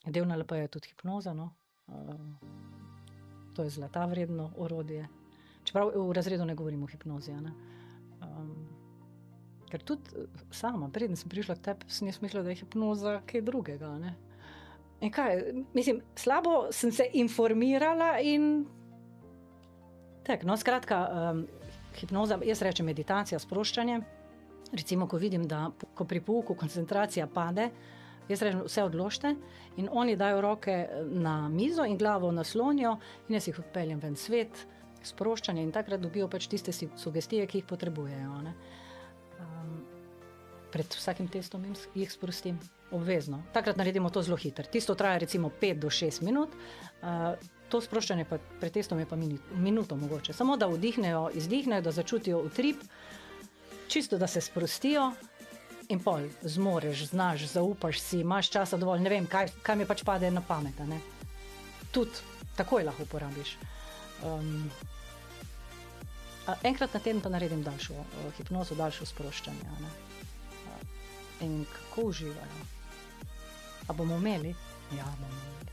Del NLP je tudi hipnoza, no. To je zlata vredno orodje. Čeprav v razredu ne govorimo o hipnozi, a ne. Ker tudi sama, preden sem prišla k tebi, sem jaz mislila, da je hipnoza kaj drugega, ne. In kaj, mislim, slabo sem se informirala in tako, no, skratka, hipnoza, jaz rečem meditacija, sproščanje. Recimo, ko vidim, da ko pri pouku koncentracija pade, jaz rečem, vse odložite in oni dajo roke na mizo in glavo naslonijo in jaz jih odpeljem ven svet, sproščanje in takrat dobijo pač tiste sugestije, ki jih potrebujejo, ne. Pred vsakim testom jih sprostim, obvezno. Takrat naredimo to zelo hitro. Tisto traja recimo 5 do 6 minut, to sproščanje pa pred testom je pa minuto mogoče. Samo da vdihnejo, izdihnejo, da začutijo utrip, čisto da se sprostijo in pol zmoreš, znaš, zaupaš si, imaš časa dovolj, ne vem, kaj mi pač pade na pamet, ne. Tudi takoj lahko uporabiš. Enkrat na teden pa naredim daljšo hipnozo, daljšo sproščanje, ne. In kako uživajo. A bomo imeli? Ja, bomo imeli.